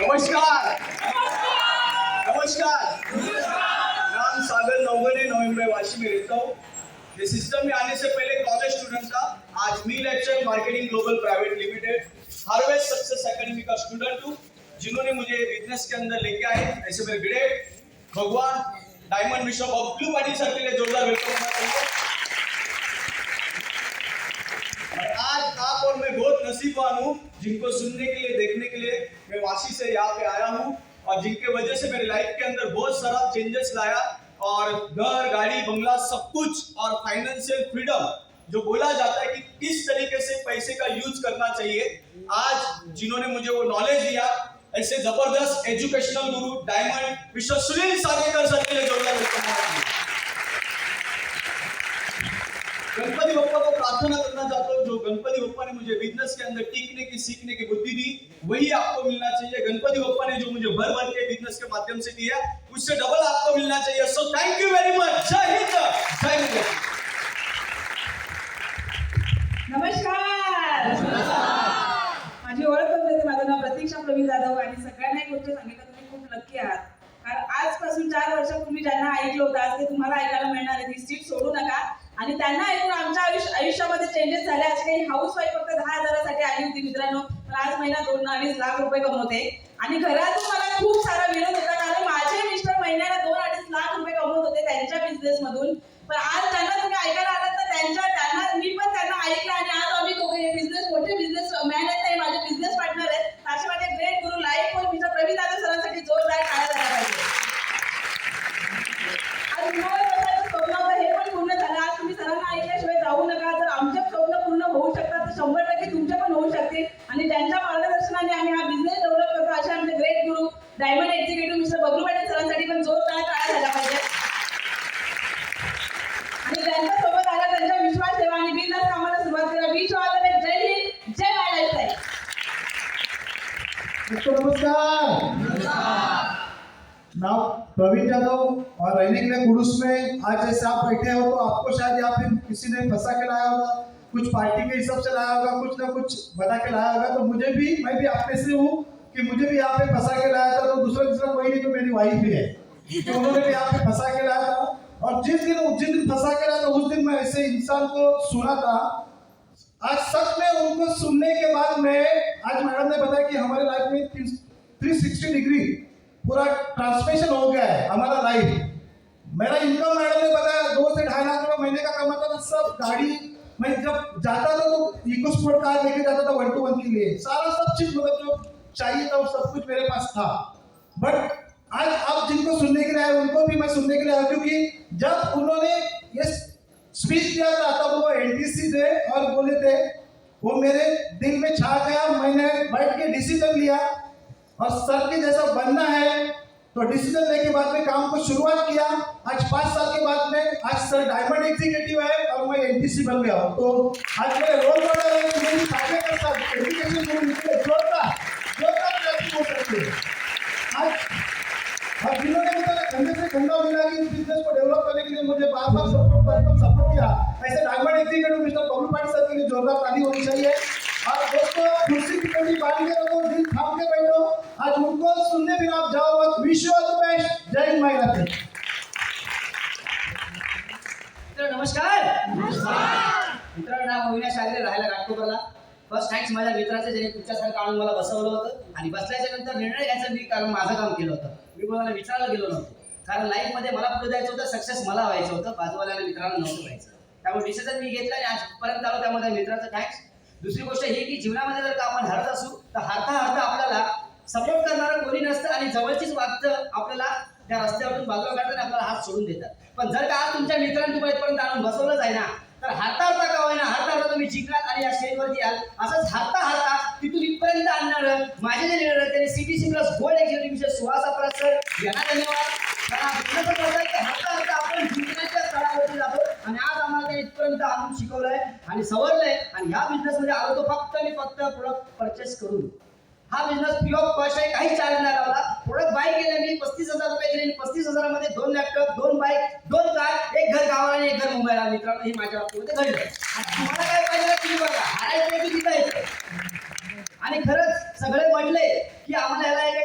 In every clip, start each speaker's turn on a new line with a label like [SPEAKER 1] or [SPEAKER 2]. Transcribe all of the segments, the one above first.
[SPEAKER 1] नमस्कार नमस्कार। नाम सागर नवगरे, नवी मुंबई वाशी में रहता हूँ। ये सिस्टम में आने से पहले कॉलेज स्टूडेंट था। आज मी lecture marketing global private limited harvest success academy का स्टूडेंट हूँ, जिन्होंने मुझे बिजनेस के अंदर लेके आए। ऐसे मेरे ग्रेट भगवान डायमंड मिश्रा बबलू पाटिल सर के लिए जोरदार वेलकम करना चाहिए। आज आप और मैं बहुत नसीबवान हूँ, जिनको सुनने के लिए, देखने के लिए मैं वाशी से यहाँ पे आया हूँ, और जिनके वजह से मेरे लाइफ के अंदर बहुत सारा चेंजेस लाया, और घर, गाड़ी, बंगला सब कुछ, और फाइनेंशियल फ्रीडम जो बोला जाता है कि किस तरीके से पैसे का यूज करना चाहिए, आज जिन्होंने मुझे वो नॉलेज दिया, ऐसे जबरदस्त एजुकेशनल गुरु डायमंड मिस्टर सुनील सागेकर सर के लिए जोरदार वेलकम करना चाहिए। गणपति बप्पा को प्रार्थना करना चाहता हूँ, जो गणपति बप्पा ने मुझे बिजनेस के अंदर टीकने की, सीखने की बुद्धि दी, वही आपको मिलना चाहिए। गणपति बप्पा ने जो मुझे भर भर के बिजनेस के माध्यम से दिया, उससे डबल आपको मिलना चाहिए। So thank you very much. जय हिंद, जय हिंद।
[SPEAKER 2] नमस्कार। माझी ओळख करून देते. माझं नाव प्रतीक्षा प्रवीण जाधव आणि सगळ्यांना एक गोष्ट सांगितलं, तुम्ही खूप लकी आहात. कारण आजपासून 4 वर्षापूर्वी ज्यांना ऐकलं होतं, आज ते तुम्हाला ऐकायला मिळणार आहे. ही सीट सोडू नका. आणि त्यांना ऐकून आमच्या आयुष्यामध्ये चेंजेस झाले. आज काही हाऊसवाईफ फक्त 10,000साठी आली होती मित्रांनो, पण आज महिना 2-2.5 लाख रुपये कमवते. आणि घरातून मला खूप सारा विरोध होता, कारण माझे मिस्टर महिन्याला 2-2.5 लाख रुपये कमवत होते त्यांच्या बिझनेस मधून. पण आज त्यांना तुम्ही ऐकायला आलात तर त्यांना मी पण त्यांना ऐकलं, आणि आज आम्ही दोघे हे बिझनेस मोठे बिझनेस मॅन आहेत, ते माझे बिझनेस पार्टनर आहेत. असे माझे great guru life coach mister Praveen Jadhav सरांसाठी जोरदार टाळ्या झाल्या पाहिजे. आज तुम्हाला स्वप्न होतं, हे पण पूर्ण झालं. आज तुम्ही सरांना ऐकल्याशिवाय जाऊ नका. जर आमचे स्वप्न पूर्ण होऊ शकतात तर 100% तुमचे पण होऊ शकतील. आणि त्यांच्या मार्गदर्शनाने आम्ही हा बिझनेस डेव्हलप करतो. असे आमचे great guru diamond executive mister Bablu Patil सरांसाठी पण जोरदार टाळ्या झाल्या पाहिजे. आणि त्यांच्यासोबत आला, त्यांचा विश्वास ठेवा आणि बिनधास्त कामाला सुरुवात करा. Wish all the best. जय हिंद, जय माय लाईफस्टाईल.
[SPEAKER 3] नमस्कार। नाम प्रवीण यादव और रहने के लिए कुडूस में। आज जैसे आप बैठे हो तो आपको शायद यहाँ पे किसी ने फंसा के लाया होगा, कुछ पार्टी के हिसाब से लाया होगा, कुछ ना कुछ बता के लाया होगा। तो मैं भी आप में से हूँ कि मुझे भी यहाँ पे फंसा के लाया था। तो दूसरा कोई नहीं, तो मेरी वाइफ भी है, तो उन्होंने भी यहाँ पे फंसा के लाया था। और जिस दिन फंसा के लाया था, उस दिन मैं ऐसे इंसान को सुना था। आज सच में उनको सुनने के बाद में, आज मैडम ने बताया कि हमारे लाइफ में 360 डिग्री पूरा ट्रांसफॉर्मेशन हो गया है हमारा लाइफ। मेरा इनकम मैडम ने बताया 2 से 2.5 लाख रुपए महीने का कमाता था। सब गाड़ी, मैं जब जाता था तो इको स्पोर्ट कार लेके जाता था 1-to-1 के लिए। सारा सब चीज मतलब जो चाहिए था वो सब कुछ मेरे पास था। बट आज आप जिनको सुनने के लिए आए, उनको भी मैं सुनने के लिए आया, क्योंकि जब उन्होंने ये स्पीच दिया था तब वो एनटीसी थे और बोले थे, वो मेरे दिल में छा गया। मैंने बैठ के डिसीजन लिया, और सर के जैसा बनना है तो डिसीजन लेने के बाद में काम को शुरुआत किया। आज 5 साल के बाद में आज सर डायमंड एग्जीक्यूटिव है और मैं एनटीसी बन गया हूँ। तो आज मेरे रोल मॉडल है, मेरी साथी के साथ एजुकेशन जोड़ता हो सकते हैं। आज जिन्होंने मुझे कंधे से कंधा मिला कि इस बिजनेस को डेवलप करने के लिए मुझे बार-बार सपोर्ट किया, ऐसे diamond executive mister Bablu Patil sir के लिए जोरदार ताली होनी चाहिए। और दोस्तों, कुर्सी की कड़ी बांध के रखो, दिल थाम के बैठो। आज उनको सुनने बिना आप जाओ मत। Wish you all the best. जय हिंद, माय लाइफ।
[SPEAKER 4] नमस्कार। मित्रांनो, नाव अविनाश आगरे, राहायला घाटकोपरला. फर्स्ट थँक्स माझ्या मित्राचे, ज्याने तुमच्यासारखं आणून मला बसवलं होतं. आणि बसल्याच्या नंतर निर्णय घ्यायचा मी, कारण माझं काम केलं होतं. मी कोणाला विचारायला गेलो नव्हतो, कारण लाईफमध्ये मला पुढे जायचं होतं, सक्सेस मला व्हायचं होतं, बाजूवाल्याला मित्रांना नव्हतं व्हायचं. त्यामुळे डिसिजन मी घेतला आणि आजपर्यंत आलो. त्यामध्ये मित्राचं थँक्स. दुसरी गोष्ट ही की जीवनामध्ये जर का आपण हरत असू तर हरता आपल्याला सपोर्ट करणारं कोणी नसतं, आणि जवळचीच वागतं आपल्याला त्या रस्त्यावरून बाजूला काढताना आपल्याला हात सोडून देतात. पण जर का आज तुमच्या मित्रांनी तुम्हाला इथपर्यंत आणून बसवलंच आहे ना, तर हरता का होईना, हरता तुम्ही जिंकलात आणि या स्टेजवरती याल. असंच हरता तिथून इथपर्यंत आणणार माझे जे लीडर आहेत, त्यांनी CBC plus gold executive Suhas अपराध सर यांना धन्यवाद. हरता आपण जिंकण्याच्या स्थळावरती जातो, आणि आज आम्हाला ते इथपर्यंत आणून शिकवलंय आणि सवरलंय. आणि ह्या बिझनेसमध्ये आलो तो फक्त आणि फक्त प्रोडक्ट परचेस करून. हा बिझनेस फ्री ऑफ कॉस्ट आहे, काही चार्ज नाही लावला. प्रोडक्ट बाय केले मी 35,000 रुपये दिले. 35,000मध्ये 2 लॅपटॉप, 2 बाईक, 2 कार, 1 घर गावाला आणि 1 घर मुंबईला. मित्रांनो, हे माझ्या बाबतीमध्ये घडलं. तुम्हाला काय पाहिजे तुम्ही बघा, हारायचं की जिंकायचं. आणि खरंच सगळे म्हटले की आम्हाला याला एक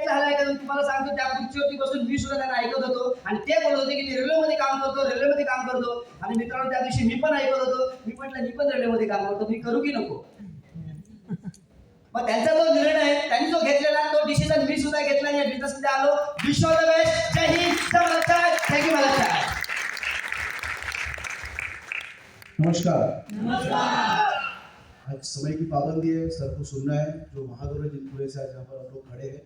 [SPEAKER 4] खुर्चीवरती बसून मी सुद्धा त्यांना ऐकत होतो आणि ते बोलत होते की मी रेल्वेमध्ये काम करतो आणि मित्रांनो त्या दिवशी मी पण ऐकत होतो. मी म्हटलं मी पण रेल्वेमध्ये काम करतो, मी करू की नको. मग त्यांचा जो निर्णय त्यांनी जो घेतलेला तो डिसिजन मी सुद्धा घेतला आणि या बिझनेसमध्ये आलो. Wish all the best. जय हिंद, जय महाराष्ट्र. थँक्यू महाराष्ट्र.
[SPEAKER 5] नमस्कार। आज समय की पाबंदी है, सर को सुनना है जो महागौरव जिनको वजह से आज यहाँ पर हम लोग खड़े हैं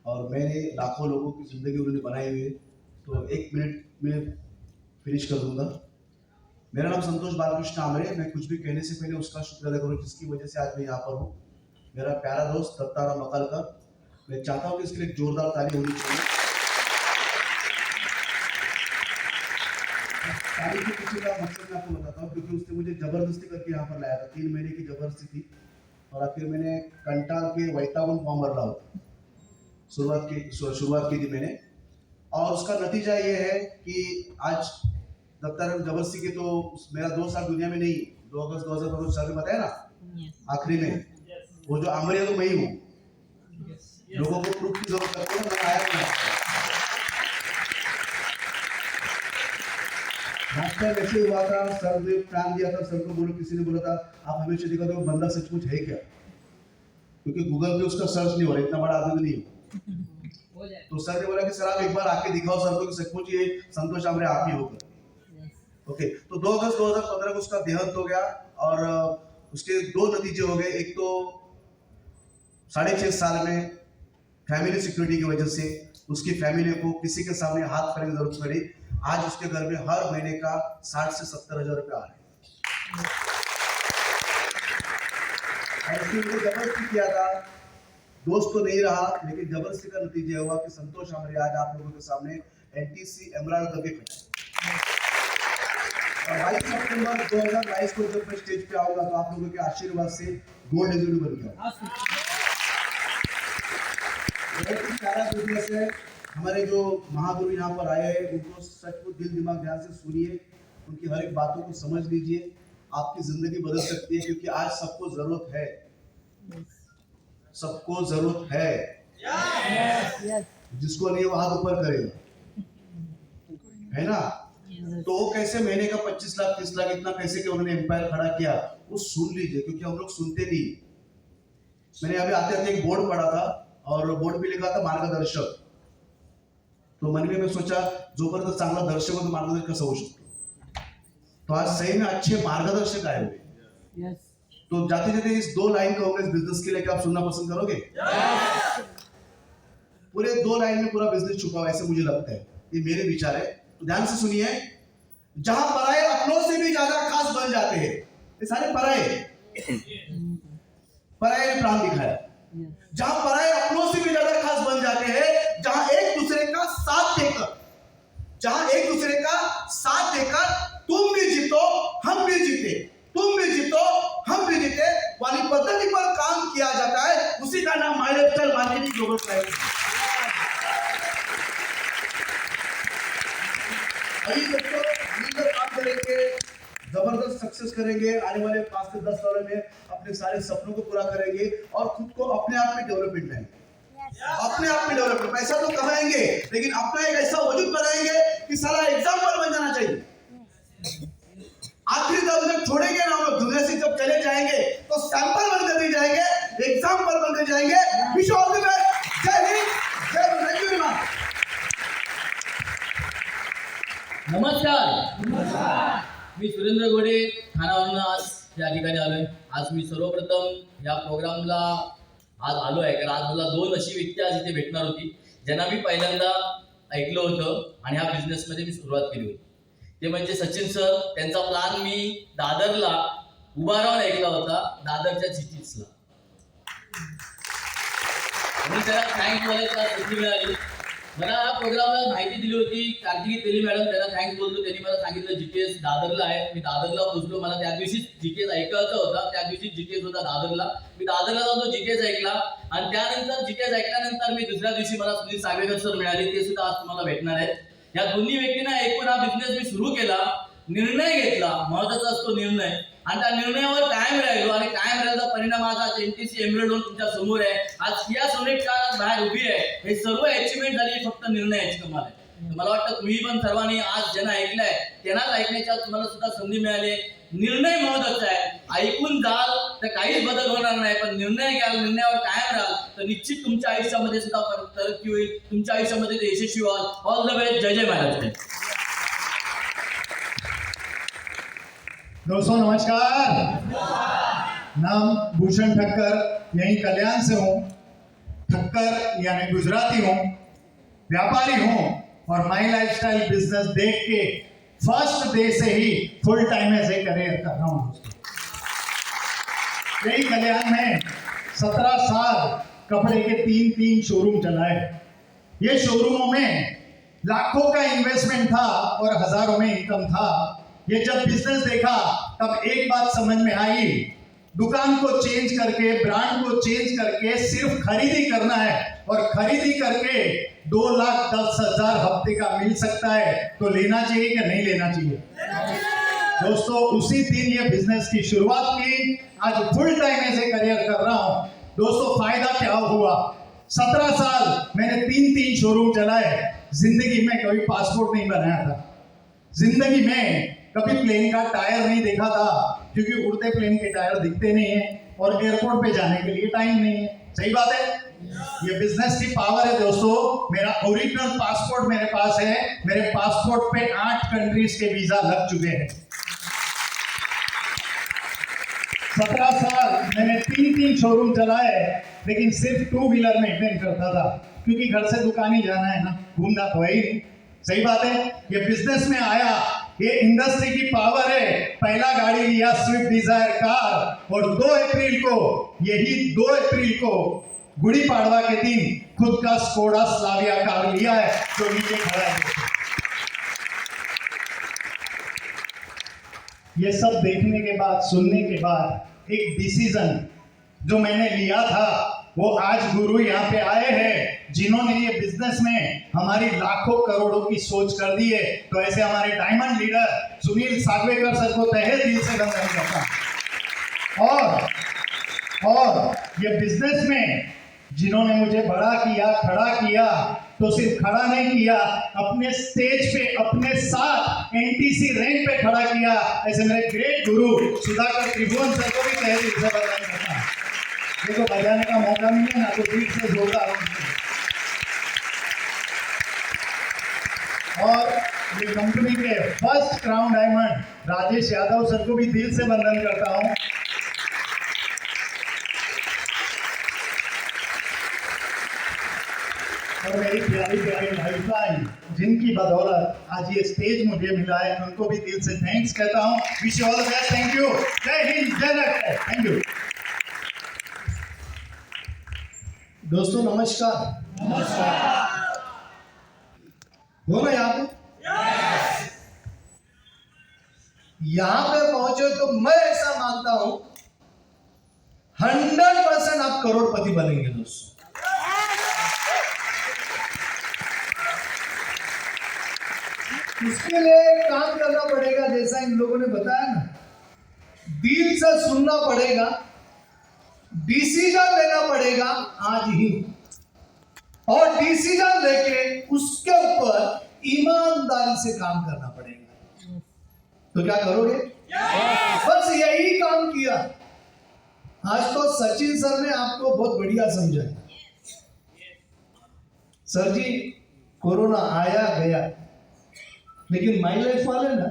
[SPEAKER 5] और मैंने लाखों लोगों की जिंदगी उन्होंने बनाई हुई है, तो 1 मिनट में फिनिश कर दूंगा. मेरा नाम संतोष बालकृष्ण आमरे. मैं कुछ भी कहने से पहले उसका शुक्र अदा करूँ जिसकी वजह से आज मैं यहाँ पर हूँ. मेरा प्यारा दोस्त दत्ताराम मकालकर. मैं चाहता हूँ कि इसके लिए एक जोरदार ताली होनी चाहिए. ताली के पीछे का मकसद मैं आपको बताता हूँ क्योंकि उसने मुझे जबरदस्ती करके यहाँ पर लाया था. 3 महीने की जबरदस्ती थी और आखिर मैंने कंटाल के वैतागुन फॉर्म भर रहा होता. शुरुआत की थी मैंने और उसका नतीजा ये है कि आज दत्ताराम जबरदस्ती के तो मेरा 2 साल दुनिया में नहीं, 2 अगस्त 2015 साल में बताया ना आखिरी में, वो जो आमरे तो मैं ही हूँ. लोगों को प्रूफ की जरूरत है, मैं आया नहीं. लास्ट टाइम ऐसे हुआ था, सर ने प्लान दिया था, सर को बोलो, किसी ने बोला था आप हमेशा दिखाते हो बंदा सचमुच है क्या, क्योंकि गूगल पे उसका सर्च नहीं हो रहा, इतना बड़ा आदमी नहीं हो. तो सर ने बोला कि सर आप एक बार आके दिखाओ सर को कि सचमुच ये संतोष आमरे आप ही होगा. ओके, तो 2 अगस्त 2015 को उसका देहांत हो गया और उसके 2 नतीजे हो गए. एक तो 6.5 साल में फैमिली सिक्योरिटी की वजह से उसकी फैमिली को किसी के सामने हाथ करने की जरूरत पड़ी. आज उसके घर में हर महीने का 60 से 70 हजार रुपये आ रहे हैं. और उसने मुझे जबरदस्ती किया था, दोस्त तो नहीं रहा लेकिन जबरदस्ती का नतीजा हुआ कि संतोष आमरे आज आप लोगों के सामने NTC एमराल्ड करके खड़ा है. और 22 सितंबर 2022 को जब मैं स्टेज पे आऊंगा तो आप लोगों के आशीर्वाद से गोल्ड एग्जीक्यूटिव बन गया. बहुत ही प्यारा बिजनेस है. हमारे जो महागुरु यहाँ पर आए हैं उनको सचमुच दिल दिमाग ध्यान से सुनिए, उनकी हर एक बातों को समझ लीजिए. आपकी जिंदगी बदल सकती है क्योंकि आज सबको जरूरत है, सबको जरूरत है. जिसको नहीं वो हाथ ऊपर करेगा, है ना. तो वो कैसे महीने का 25 लाख 30 लाख इतना कैसे कि उन्होंने एम्पायर खड़ा किया, वो सुन लीजिए क्योंकि हम लोग सुनते नहीं. मैंने अभी आते आते एक बोर्ड पढ़ा था और बोर्ड पे लिखा था मार्गदर्शक. तो मन में मैं सोचा जोपर्यंत चांगला दर्शक हो तो मार्गदर्शक कसं होऊ शकतो. तो आज सही में अच्छे मार्गदर्शक आए हुए. तो जाते जाते इस 2 लाइन कहूंगा इस बिजनेस के लिए, क्या आप सुनना पसंद करोगे? पूरे 2 लाइन में पूरा बिजनेस छुपा हुआ, ऐसे मुझे लगता है. ये मेरे विचार है, तो ध्यान से सुनिए. जहां पराये अपनों से भी ज्यादा खास बन जाते हैं, ये सारे पराये ने प्राण दिखाया. जहां पराये अपनों से भी ज्यादा खास बन जाते हैं, जहां एक दूसरे का साथ देकर तुम भी जीतो हम भी जीते, तुम भी जीतो हम भी जीते वाली पद्धति पर काम किया जाता है, उसी का नाम my lifestyle marketing global private. अभी दोस्तों मिलकर काम करेंगे, जबरदस्त सक्सेस करेंगे. आने वाले 5 से 10 सालों में अपने सारे सपनों को पूरा करेंगे और खुद को अपने आप में डेवलपमेंट लाएंगे. अपने आप में डेवलपमेंट, पैसा तो कमाएंगे लेकिन अपना एक ऐसा वजूद बनाएंगे कि सारा एग्जाम्पल बन जाना चाहिए. आखिरी दम जब छोड़ेंगे ना हम लोग दुनिया से, जब चले जाएंगे तो सैंपल बनकर नहीं जाएंगे, एग्जाम्पल बनकर जाएंगे. Wish all the best. जय हिंद, जय भारत. Thank you.
[SPEAKER 6] नमस्कार. मी सुरेंद्र गोडे ठाण्यावरून आज या ठिकाणी आलोय. आज मी सर्वप्रथम या प्रोग्रामला आज आलो आहे कारण आज मला 2 अशी व्यक्ती आज इथे भेटणार होती ज्यांना मी पहिल्यांदा ऐकलं होतं आणि ह्या बिझनेसमध्ये मी सुरुवात केली होती. ते म्हणजे सचिन सर. त्यांचा प्लॅन मी दादरला उभा राहून ऐकला होता, दादरच्या चिठीसला. म्हणून त्याला थँक्स बोलायला संधी मिळाली. मला या प्रोग्रामला माहिती दिली होती कार्तिकी तेली मॅडम, त्यांना थँक्स बोलतो. त्यांनी मला सांगितलं जीकेएस दादरला आहे. मी दादरला पोहोचलो. मला त्या दिवशी जीकेएस ऐकायचा होता, त्या दिवशी जीकेएस होता दादरला. मी दादरला जाऊन जीकेएस ऐकला आणि त्यानंतर जीकेएस ऐकल्यानंतर मी दुसऱ्या दिवशी मला सुनील सागवेकर सर मिळाले, ते सुद्धा आज तुम्हाला भेटणार आहेत. या दोन्ही व्यक्तींना ऐकून हा बिझनेस मी सुरू केला, निर्णय घेतला. महत्वाचा असतो निर्णय. आणि त्या निर्णयावर कायम राहिलो आणि कायम राहिल्याचा परिणाम आज NTC एम्ब्रेड होऊन तुमच्या समोर आहे. आज किया सोनेट कार बाहेर उभी आहे. हे सर्व अचिव्हमेंट झाली फक्त निर्णयाची कमाल आहे. मला वाटतं तुम्ही पण सर्वांनी आज ज्यांना ऐकलंय त्यांनाच ऐकण्याची आज तुम्हाला सुद्धा संधी मिळाली. निर्णय महत्वाचा आहे. ऐकून जाल तर काहीच बदल होणार नाही, पण निर्णय घ्याल, निर्णयावर कायम राहाल तर निश्चित तुमच्या आयुष्यामध्ये सुद्धा तरक्की होईल, तुमच्या आयुष्यामध्ये ते यशस्वी व्हाल. All the best. जय जय महाराज.
[SPEAKER 3] दोस्तों नमस्कार, नाम भूषण ठक्कर, यहीं कल्याण से हूँ. ठक्कर यानी गुजराती हूँ, व्यापारी हूँ और माई लाइफस्टाइल बिजनेस देख के फर्स्ट डे से ही फुल टाइम ऐसे करियर कर रहा हूँ. यही कल्याण में 17 साल कपड़े के 3 शोरूम चलाए. ये शोरूमों में लाखों का इन्वेस्टमेंट था और हजारों में इनकम था. ये जब बिजनेस देखा तब एक बात समझ में आई, दुकान को चेंज करके, ब्रांड को चेंज करके सिर्फ खरीदी करना है और खरीदी करके 2,10,000 हफ्ते का मिल सकता है तो लेना चाहिए कि नहीं लेना चाहिए. दोस्तों उसी दिन ये बिजनेस की शुरुआत की. आज फुल टाइम ऐसे करियर कर रहा हूं. दोस्तों फायदा क्या हुआ? 17 साल मैंने 3 शोरूम चलाए. जिंदगी में कभी पासपोर्ट नहीं बनाया था, जिंदगी में कभी प्लेन का टायर नहीं देखा था, क्योंकि उड़ते प्लेन के टायर दिखते नहीं है और एयरपोर्ट पे जाने के लिए टाइम नहीं है. सही बात है. ये बिजनेस की पावर है दोस्तों. मेरा ओरिजिनल पासपोर्ट मेरे पास है. मेरे पासपोर्ट पे 8 कंट्रीज के वीजा लग चुके हैं. 17 साल मैंने 3 शोरूम चलाए, लेकिन सिर्फ 2 व्हीलर मेंटेन करता था, क्योंकि घर से दुकान ही जाना है ना, घूमना तो है ही नहीं. सही बात है. ये बिजनेस में आया, ये इंडस्ट्री की पावर है. पहला गाड़ी लिया स्विफ्ट डिजायर कार और 2 अप्रैल को गुड़ी पाड़वा के दिन खुद का स्कोडा स्लाविया कार लिया है, जो नीचे खड़ा है. ये सब देखने के बाद, सुनने के बाद एक डिसीजन जो मैंने लिया था, वो आज गुरु यहाँ पे आए हैं जिन्होंने ये बिजनेस में हमारी लाखों करोड़ों की सोच कर दी है. तो ऐसे हमारे diamond leader Sunil Sagvekar sir को तहे दिल से वंदन करता. और ये बिजनेस में जिन्होंने मुझे बड़ा किया, खड़ा किया, तो सिर्फ खड़ा नहीं किया, अपने स्टेज पे अपने साथ NTC रैंक पे खड़ा किया. ऐसे मेरे ग्रेट गुरु सुधाकर त्रिभुवन सर को भी तहे दिल से वंदन करता. देखो बजाने का मौका मिले ना तो दिल से जोरदार. और ये कंपनी के first crown diamond Rajesh Yadav sir को भी दिल से वंदन करता हूं. और मेरी प्यारी लाइफलाइन जिनकी बदौलत आज ये स्टेज मुझे मिला है, उनको भी दिल से थैंक्स कहता हूं. Wish you all the best. Thank you. जय हिंद, जय भारत. Thank you. दोस्तों नमस्कार. हो ना यहाँ पे? यहाँ पे पहुंचे तो मैं ऐसा मानता हूं 100% आप करोड़पति बनेंगे दोस्तों. इसके लिए काम करना पड़ेगा, जैसा इन लोगों ने बताया ना, दिल से सुनना पड़ेगा, डिसीजन लेना पड़ेगा आज ही, और डिसीजन लेके उसके ऊपर ईमानदारी से काम करना पड़ेगा. तो क्या करोगे? बस यही काम किया. आज तो सचिन सर ने आपको बहुत बढ़िया समझाया. सर जी कोरोना आया गया, लेकिन माई लाइफ वाले ना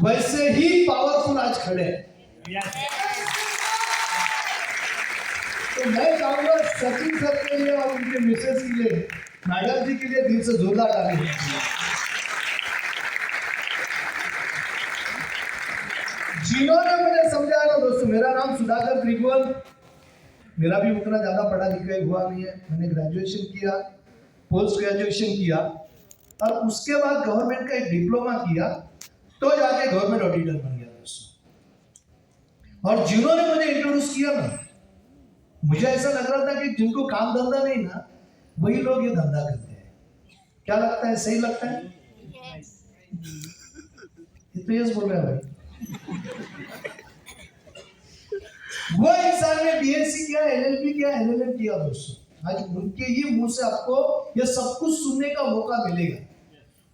[SPEAKER 3] वैसे ही पावरफुल आज खड़े हैं. तो मैं चाहूंगा सचिन सर के लिए और उनके मिसेस के लिए, मैडम जी के लिए दिल से जोरदार ताली. जिन्होंने मुझे समझाया ना दोस्तों. मेरा नाम सुधाकर त्रिभुवन. मेरा भी उतना ज्यादा पढ़ा लिखा हुआ नहीं है. मैंने ग्रेजुएशन किया, पोस्ट ग्रेजुएशन किया और उसके बाद गवर्नमेंट का एक डिप्लोमा किया, तो जाके गवर्नमेंट ऑडिटर बन गया दोस्तों. और जिन्होंने मुझे इंट्रोड्यूस किया ना, मुझे ऐसा लग रहा था कि जिनको काम धंधा नहीं ना, वही लोग ये धंधा करते हैं. क्या लगता है? सही लगता है? ये तो यस बोल रहा है भाई. वो इंसान ने बीएससी किया, एलएलबी किया, एलएलएम किया दोस्तों। आज उनके ही मुंह से आपको ये सब कुछ सुनने का मौका मिलेगा।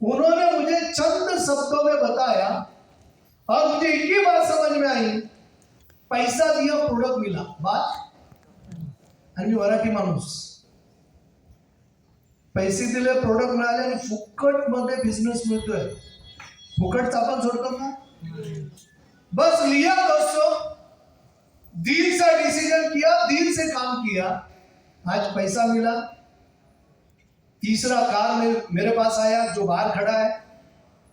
[SPEAKER 3] उन्होंने मुझे चंद शब्दों में बताया और मुझे एक ही बात समझ में आई, पैसा दिया प्रोडक्ट मिला बात। आणि मी मराठी माणूस, पैसे दिले प्रोडक्ट मिळाले आणि फुकट मध्ये बिझनेस मिळतोय। फुकटचा आपण सोडतो का? बस लिया दोस्तों, दिल से डिसीजन किया, दिल से काम किया, आज पैसा मिला। तीसरा कार मेरे पास आया जो बाहर खड़ा है,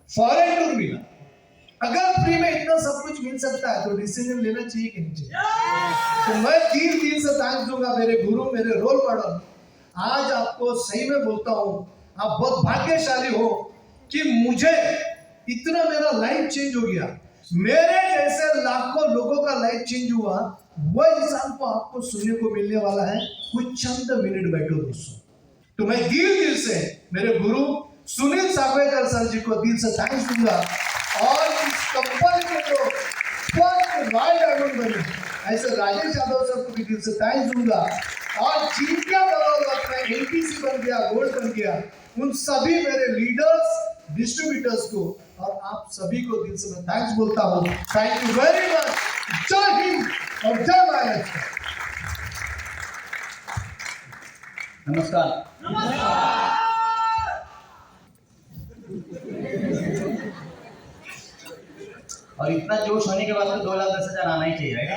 [SPEAKER 3] फॉरेन टूर मिला। अगर फ्री में इतना सब कुछ मिल सकता है तो डिसीजन लेना चाहिए कि नहीं चाहिए? तो मैं दिल से थैंक्स दूंगा मेरे गुरु, मेरे रोल मॉडल। आज आपको सही में बोलता हूं, आप बहुत भाग्यशाली हो कि मुझे इतना मेरा लाइफ चेंज हो गया। मेरे जैसे लाखों लोगों का लाइफ चेंज हुआ, वह इंसान को आपको सुनने को मिलने वाला है। कुछ चंद मिनट बैठो दोस्तों। तो मैं दिल से मेरे गुरु सुनील सागवेकर सर जी को दिल से थैंक्स दूंगा और इस कंपनी के जो फर्स्ट वाइल्ड डायमंड बने ऐसे राजेश यादव सर को भी दिल से थैंक्स दूंगा और जिनके बदौलत में एलपीसी बन गया, गोल्ड बन गया, उन सभी मेरे लीडर्स, डिस्ट्रीब्यूटर्स को और आप सभी को दिल से मैं थैंक्स बोलता हूँ। Thank you very much. जय हिंद और जय महाराष्ट्र।
[SPEAKER 4] नमस्कार। और इतना जोश होने के बाद तो 2,10,000 आना ही चाहिए, राइट?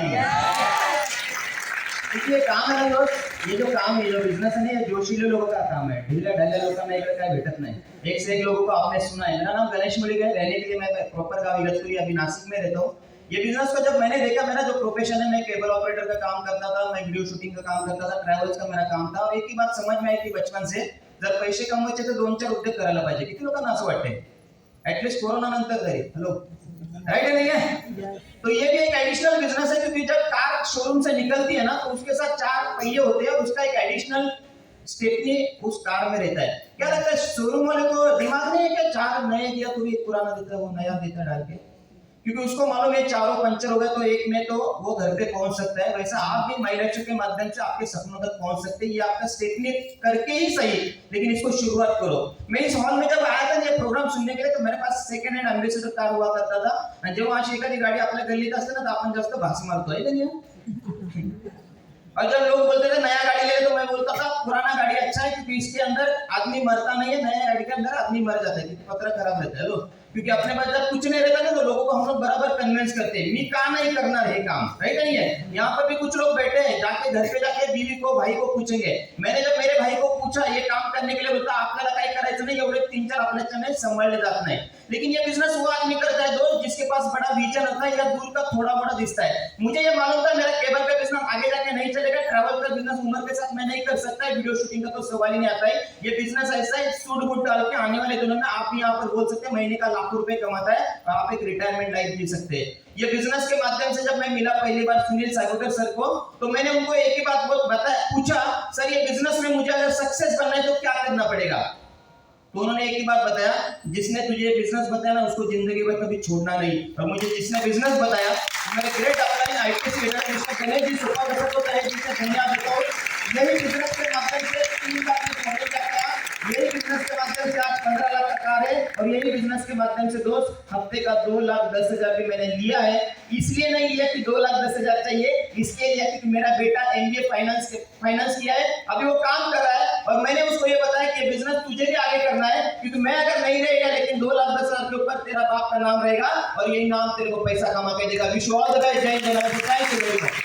[SPEAKER 4] देखिए काम है ना दोस्त, ये जो काम है, ये जो बिझनेस है ना, ये जोशीले लोगों का काम है। ढीला ढाल्या लोकांना इकडे काय भेटत नाही। एक से एक लोगों को आपने सुना है। मेरा नाम गणेश मुलिक है, रहने के लिए मैं प्रॉपर गाँव इगतपुरी अभी नासिक में रहता हूँ। ये बिजनेस को जब मैंने देखा, मेरा जो प्रोफेशन है, मैं केबल ऑपरेटर का काम करता था, मैं वीडियो शूटिंग का काम करता था, ट्रैवल्स का मेरा काम था। और एक ही बात समझ में आई थी बचपन से, जर पैसे कमवायचे तर 2-4 उद्योग करायला पाहिजे। किती लोकांना असं वाटतंय ऍटलीस्ट कोरोना नंतर तरी? हेलो, राइट है नहीं है? तो ये भी एक एडिशनल बिजनेस है, क्योंकि जब कार शोरूम से निकलती है ना, तो उसके साथ 4 पहिए होते हैं, उसका एक एडिशनल स्टेपनी उस कार में रहता है। क्या लगता है शोरूम वाले को दिमाग नहीं है क्या 4 नए दिया तो भी पुराना देता है, वो नया देता है डाल के? क्योंकि उसको मालूम है चारों पंचर हो गए तो एक में तो वो घर पे पहुंच सकता है। वैसा आप भी माई लक्ष्य के माध्यम से आपके सपनों तक पहुंच सकते हैं। ये आपका स्टेपनी करके ही सही, लेकिन इसको शुरुआत करो। मैं इस हॉल में जब आया था ये प्रोग्राम सुनने के लिए, तो मेरे पास सेकंड हैंड एम्बेसडर कार हुआ करता था, आणि जेव्हा अशी एखादी गाडी आपल्या गल्लीत असते ना, तर आपण जास्त भास मारतो है नहीं? और जब लोग बोलते थे नया गाड़ी ले, तो मैं बोलता था पुराना गाड़ी अच्छा है, क्योंकि इसके अंदर आदमी मरता नहीं है, नया गाड़ी के अंदर आदमी मर जाता है, क्योंकि पत्रा खराब रहता है लोग। क्योंकि अपने पास जब कुछ नहीं रहता ना, तो लोगों को हम लोग बराबर कन्विंस करते हैं, मी का नहीं करना है काम, राइट नहीं है? यहाँ पर भी कुछ लोग बैठे हैं, जाके घर पे जाके बीवी को, भाई को पूछेंगे। मैंने जब मेरे भाई को पूछा ये काम करने के लिए, बोलता आपल्याला काही करायचं नाही, एवढे 3-4 आपल्याच्याने सांभाळले जात नाही। लेकिन ये बिजनेस वो आदमी करता है दोस्त जिसके पास बड़ा विजन होता है या दूर का थोड़ा बड़ा दिखता है। मुझे ये मालूम था मेरा केबल का बिजनेस आगे जाके नहीं चलेगा, ट्रैवल का बिजनेस उम्र के साथ मैं नहीं कर सकता, वीडियो शूटिंग का तो सवाल ही नहीं आता है। ये बिजनेस ऐसा है, सूट बूट डाल के आने वाले दिनों में आप भी यहाँ पर बोल सकते हैं महीने का लाखों रुपए कमाता है, आप एक रिटायरमेंट लाइफ जी सकते हैं। ये बिजनेस के माध्यम से जब मैं मिला पहली बार सुनील सागवेकर सर को, तो मैंने उनको एक ही बात बताया, पूछा सर ये बिजनेस में मुझे अगर सक्सेस बनना है तो क्या करना पड़ेगा? तो उन्होंने एक ही बात बताया, जिसने तुझे बिजनेस बताया ना उसको जिंदगी भर कभी छोड़ना नहीं। और मुझे जिसने बिजनेस बताया मेरे great upline ITC Ganesh ji सोपा कसं होता है, जिसने धन्यवाद देता हूं। यही बिजनेस के माध्यम से 3 लाख में पहुंच जाता है, यही बिजनेस के माध्यम से आज 15 लाख का कार है, और यही बिजनेस के माध्यम से दोस्त हफ्ते का 2,10,000 भी मैंने लिया है। इसलिए नहीं लिया कि 2,10,000 चाहिए, इसलिए लिया कि मेरा बेटा एमबीए फाइनेंस किया है, अभी वो काम कर रहा है, और मैंने उसको ये बताया कि बिजनेस तुझे भी आगे करना है, क्योंकि मैं अगर नहीं रहेगा लेकिन 2,10,000 के ऊपर तेरा बाप का नाम रहेगा, और यही नाम तेरे को पैसा कमा के देगा। Wish you all the best. जय Hind. Thank you very much.